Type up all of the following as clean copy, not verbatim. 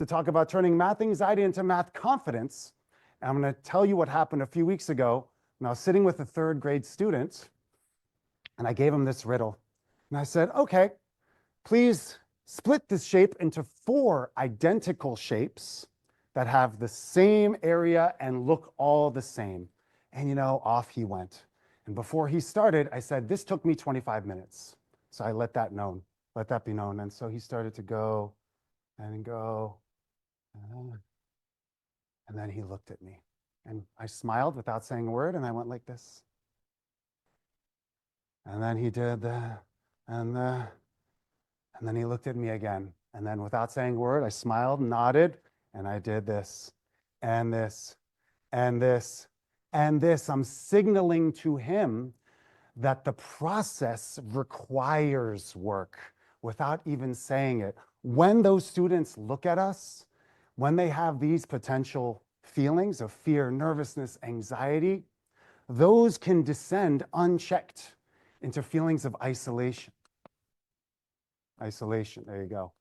to talk about turning math anxiety into math confidence. And I'm going to tell you what happened a few weeks ago. And I was sitting with a third grade student, and I gave him this riddle. And I said, okay, please split this shape into 4 identical shapes that have the same area and look all the same. And you know, off he went. And before he started, I said, this took me 25 minutes. So I let that be known. And so he started to go and go. And then he looked at me. And I smiled without saying a word, and I went like this. And then he did that, and then he looked at me again. And then without saying a word, I smiled, nodded, and I did this, and this, and this, and this. I'm signaling to him that the process requires work without even saying it. When those students look at us, when they have these potential feelings of fear, nervousness, anxiety, those can descend unchecked into feelings of isolation. Isolation, there you go.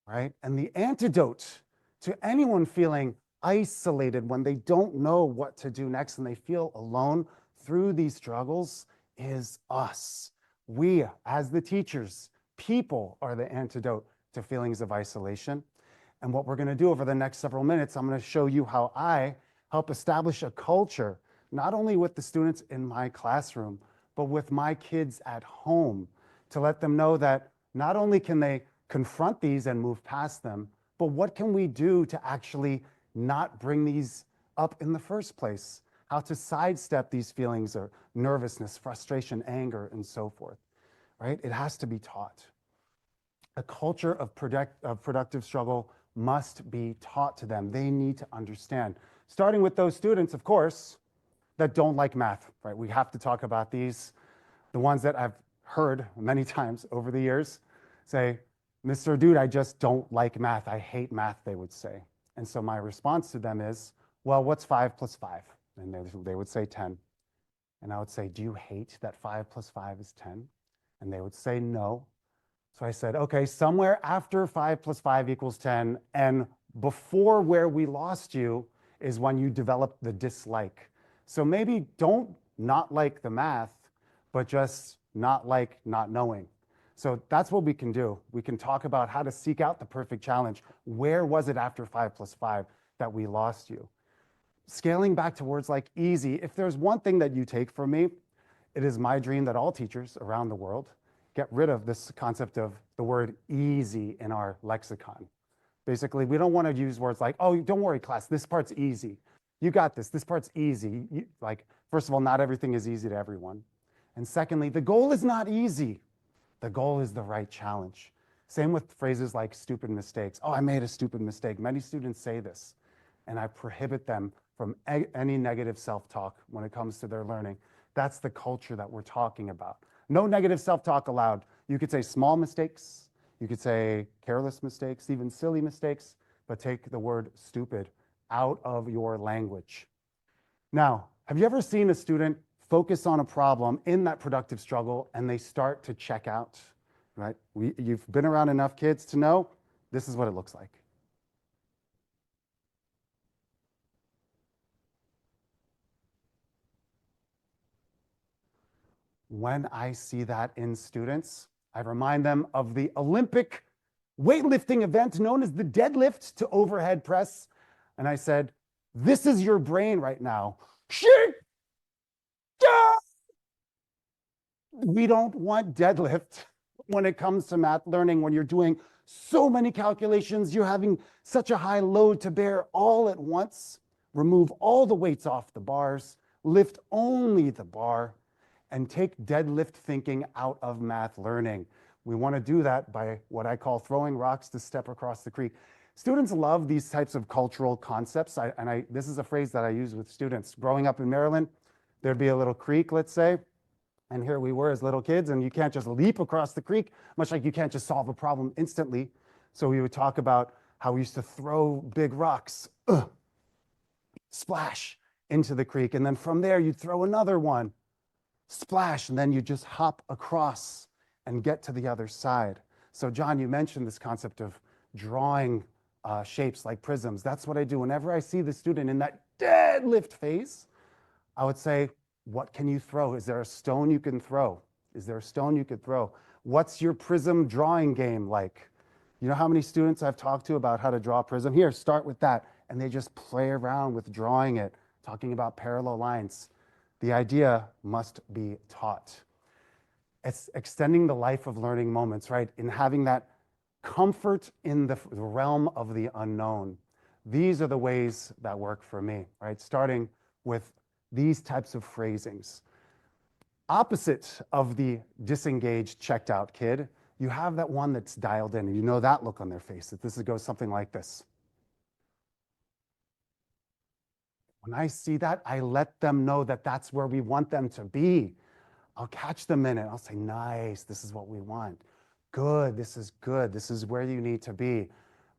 Right? And the antidote to anyone feeling isolated when they don't know what to do next and they feel alone through these struggles is us. We, as the teachers, people are the antidote to feelings of isolation. And what we're going to do over the next several minutes, I'm going to show you how I help establish a culture, not only with the students in my classroom, but with my kids at home, to let them know that not only can they confront these and move past them, but what can we do to actually not bring these up in the first place? How to sidestep these feelings of nervousness, frustration, anger, and so forth, right? It has to be taught. A culture of productive struggle must be taught to them. They need to understand. Starting with those students, of course, that don't like math, right? We have to talk about these. The ones that I've heard many times over the years say, Mr. Dude, I just don't like math. I hate math, they would say. And so my response to them is, well, what's 5 plus 5? And they would say 10. And I would say, do you hate that 5 plus 5 is 10? And they would say no. So I said, okay, somewhere after 5 plus 5 equals 10 and before where we lost you is when you developed the dislike. So maybe don't not like the math, but just not like not knowing. So that's what we can do. We can talk about how to seek out the perfect challenge. Where was it after 5 plus 5 that we lost you? Scaling back to words like easy. If there's one thing that you take from me, it is my dream that all teachers around the world get rid of this concept of the word easy in our lexicon. Basically, we don't want to use words like, oh, don't worry, class, this part's easy. You got this, this part's easy. Like, first of all, not everything is easy to everyone. And secondly, the goal is not easy. The goal is the right challenge. Same with phrases like stupid mistakes. Oh, I made a stupid mistake. Many students say this, and I prohibit them from any negative self-talk when it comes to their learning. That's the culture that we're talking about. No negative self-talk allowed. You could say small mistakes, you could say careless mistakes, even silly mistakes, but take the word stupid out of your language. Now, have you ever seen a student focus on a problem in that productive struggle and they start to check out, right? You've been around enough kids to know this is what it looks like. When I see that in students, I remind them of the Olympic weightlifting event known as the deadlift to overhead press. And I said, this is your brain right now. We don't want deadlift when it comes to math learning, when you're doing so many calculations, you're having such a high load to bear all at once. Remove all the weights off the bars, lift only the bar, and take deadlift thinking out of math learning. We want to do that by what I call throwing rocks to step across the creek. Students love these types of cultural concepts. This is a phrase that I use with students. Growing up in Maryland, there'd be a little creek, let's say, and here we were as little kids, and you can't just leap across the creek, much like you can't just solve a problem instantly. So we would talk about how we used to throw big rocks, splash, into the creek. And then from there, you'd throw another one, splash, and then you just hop across and get to the other side. So John, you mentioned this concept of drawing shapes like prisms. That's what I do. Whenever I see the student in that deadlift phase, I would say, what can you throw? Is there a stone you can throw? Is there a stone you could throw? What's your prism drawing game like? You know how many students I've talked to about how to draw a prism? Here, start with that. And they just play around with drawing it, talking about parallel lines. The idea must be taught. It's extending the life of learning moments, right? In having that comfort in the realm of the unknown. These are the ways that work for me, right? Starting with these types of phrasings. Opposite of the disengaged, checked out kid, you have that one that's dialed in. You know that look on their face, that this goes something like this. When I see that, I let them know that that's where we want them to be. I'll catch them in it. I'll say, nice, this is what we want. Good, this is good. This is where you need to be.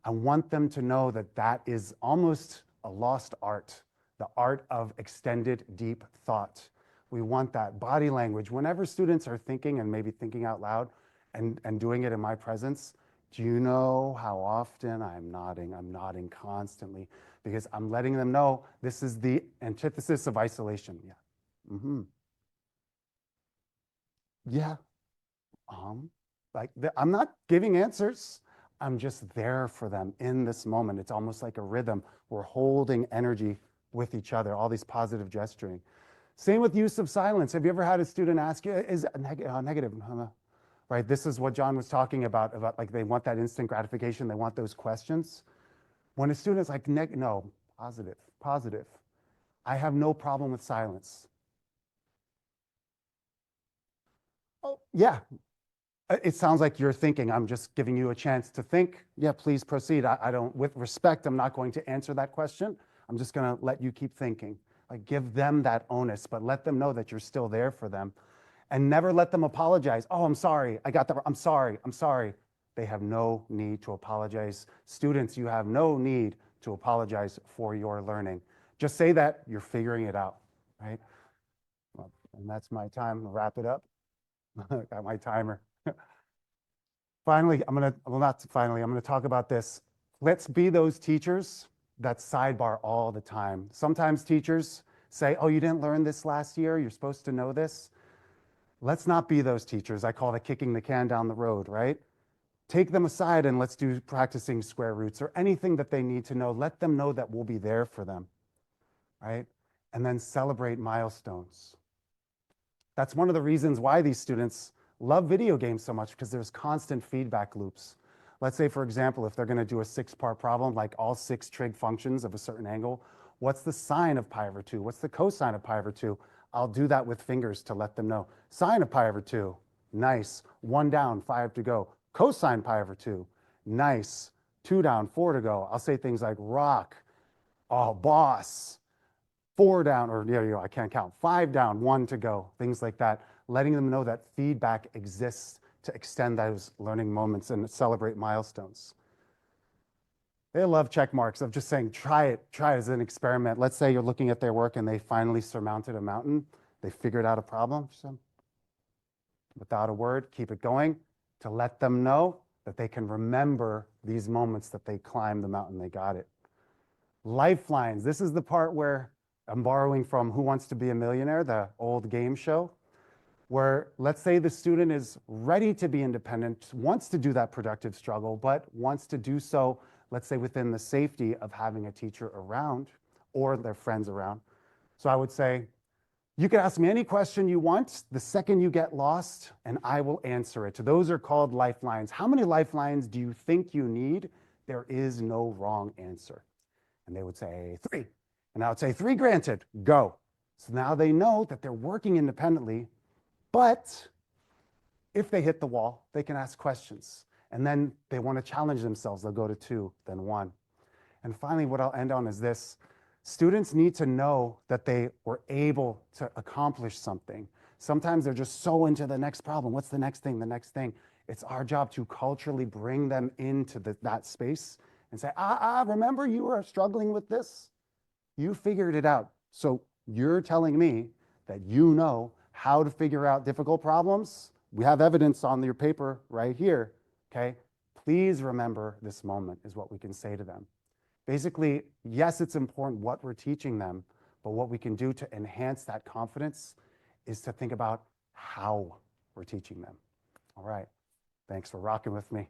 I want them to know that that is almost a lost art, the art of extended deep thought. We want that body language. Whenever students are thinking and maybe thinking out loud and doing it in my presence, do you know how often I'm nodding? I'm nodding constantly because I'm letting them know this is the antithesis of isolation. Yeah. Mm-hmm. Yeah. I'm not giving answers. I'm just there for them in this moment. It's almost like a rhythm. We're holding energy with each other, all these positive gesturing. Same with use of silence. Have you ever had a student ask you, is it negative? Right, this is what John was talking about like they want that instant gratification, they want those questions. When a student's like, no, positive, positive. I have no problem with silence. Oh, yeah, it sounds like you're thinking. I'm just giving you a chance to think. Yeah, please proceed. I don't, with respect, I'm not going to answer that question. I'm just going to let you keep thinking. Like give them that onus, but let them know that you're still there for them. And never let them apologize. Oh, I'm sorry. I got that. I'm sorry. I'm sorry. They have no need to apologize. Students, you have no need to apologize for your learning. Just say that you're figuring it out, right? Well, and that's my time to wrap it up. Got my timer. Finally, I'm gonna talk about this. Let's be those teachers that sidebar all the time. Sometimes teachers say, oh, you didn't learn this last year. You're supposed to know this. Let's not be those teachers. I call it kicking the can down the road, right? Take them aside and let's do practicing square roots or anything that they need to know. Let them know that we'll be there for them, right? And then celebrate milestones. That's one of the reasons why these students love video games so much, because there's constant feedback loops. Let's say, for example, if they're going to do a 6-part problem, like all 6 trig functions of a certain angle, what's the sine of pi over 2? What's the cosine of pi over 2? I'll do that with fingers to let them know. Sine of pi over 2, nice. 1 down, 5 to go. Cosine pi over 2, nice. 2 down, 4 to go. I'll say things like rock, oh, boss, 4 down, or I can't count. 5 down, 1 to go. Things like that. Letting them know that feedback exists to extend those learning moments and celebrate milestones. They love check marks of just saying, try it as an experiment. Let's say you're looking at their work and they finally surmounted a mountain. They figured out a problem. So without a word, keep it going to let them know that they can remember these moments that they climbed the mountain, they got it. Lifelines. This is the part where I'm borrowing from Who Wants to Be a Millionaire, the old game show, where let's say the student is ready to be independent, wants to do that productive struggle, but wants to do so, let's say, within the safety of having a teacher around or their friends around. So I would say, you can ask me any question you want the second you get lost, and I will answer it. Those are called lifelines. How many lifelines do you think you need? There is no wrong answer. And they would say 3. And I would say 3 granted, go. So now they know that they're working independently, but if they hit the wall, they can ask questions. And then they want to challenge themselves. They'll go to 2, then 1. And finally, what I'll end on is this. Students need to know that they were able to accomplish something. Sometimes they're just so into the next problem. What's the next thing? The next thing. It's our job to culturally bring them into that space and say, remember you were struggling with this? You figured it out. So you're telling me that you know how to figure out difficult problems? We have evidence on your paper right here, okay? Please remember this moment is what we can say to them. Basically, yes, it's important what we're teaching them, but what we can do to enhance that confidence is to think about how we're teaching them. All right, thanks for rocking with me.